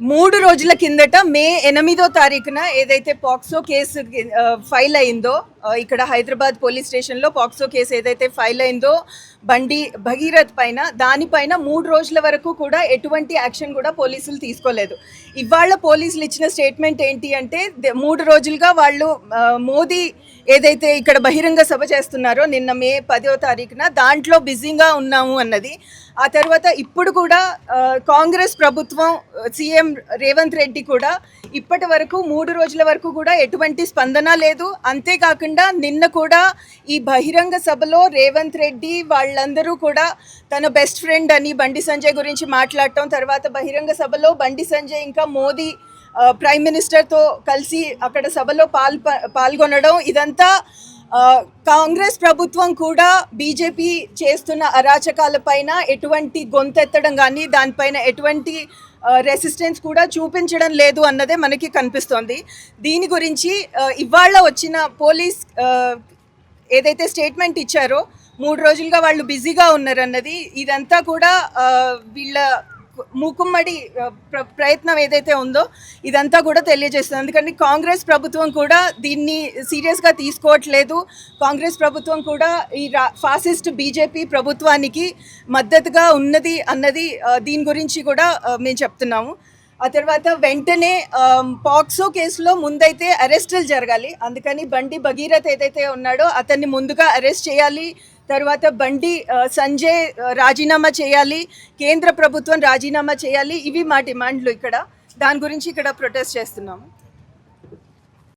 3 రోజుల కిందట మే 8వ తారీఖున ఏదైతే పాక్సో కేసు ఫైల్ అయిందో, ఇక్కడ హైదరాబాద్ పోలీస్ స్టేషన్లో పాక్సో కేసు ఏదైతే ఫైల్ అయిందో బండి భగీరథ్ పైన, దానిపైన 3 రోజుల వరకు కూడా ఎటువంటి యాక్షన్ కూడా పోలీసులు తీసుకోలేదు. ఇవాళ పోలీసులు ఇచ్చిన స్టేట్మెంట్ ఏంటి అంటే 3 రోజులుగా వాళ్ళు మోదీ ఏదైతే ఇక్కడ బహిరంగ సభ చేస్తున్నారో నిన్న మే 10వ తారీఖున దాంట్లో బిజీగా ఉన్నాము అన్నది. ఆ తర్వాత ఇప్పుడు కూడా కాంగ్రెస్ ప్రభుత్వం సీఎం రేవంత్ రెడ్డి కూడా ఇప్పటి వరకు 3 రోజుల వరకు కూడా ఎటువంటి స్పందన లేదు. అంతేకాకుండా నిన్న కూడా ఈ బహిరంగ సభలో రేవంత్ రెడ్డి వాళ్ళందరూ కూడా తన బెస్ట్ ఫ్రెండ్ అని బండి సంజయ్ గురించి మాట్లాడటం, తర్వాత బహిరంగ సభలో బండి సంజయ్ ఇంకా మోదీ ప్రైమ్ మినిస్టర్తో కలిసి అక్కడ సభలో పాల్గొనడం, ఇదంతా కాంగ్రెస్ ప్రభుత్వం కూడా బీజేపీ చేస్తున్న అరాచకాలపైన ఎటువంటి గొంతెత్తడం కానీ దానిపైన ఎటువంటి రెసిస్టెన్స్ కూడా చూపించడం లేదు అన్నదే మనకి కనిపిస్తోంది. దీని గురించి ఇవాళ వచ్చిన పోలీస్ ఏదైతే స్టేట్మెంట్ ఇచ్చారో 3 రోజులుగా వాళ్ళు బిజీగా ఉన్నారన్నది, ఇదంతా కూడా వీళ్ళ మూకుమ్మడి ప్రయత్నం ఏదైతే ఉందో ఇదంతా కూడా తెలియజేస్తుంది. అందుకని కాంగ్రెస్ ప్రభుత్వం కూడా దీన్ని సీరియస్గా తీసుకోవట్లేదు. కాంగ్రెస్ ప్రభుత్వం కూడా ఈ ఫాసిస్ట్ బీజేపీ ప్రభుత్వానికి మద్దతుగా ఉన్నది అన్నది దీని గురించి కూడా మేము చెప్తున్నాము. ఆ తర్వాత వెంటనే పాక్సో కేసులో ముందైతే అరెస్టులు జరగాలి. అందుకని బండి భగీరథ్ ఏదైతే ఉన్నాడో అతన్ని ముందుగా అరెస్ట్ చేయాలి. తర్వాత బండి సంజయ్ రాజీనామా చేయాలి, కేంద్ర ప్రభుత్వం రాజీనామా చేయాలి. ఇవి మా డిమాండ్లు. ఇక్కడ దాని గురించి ఇక్కడ ప్రొటెస్ట్ చేస్తున్నాము.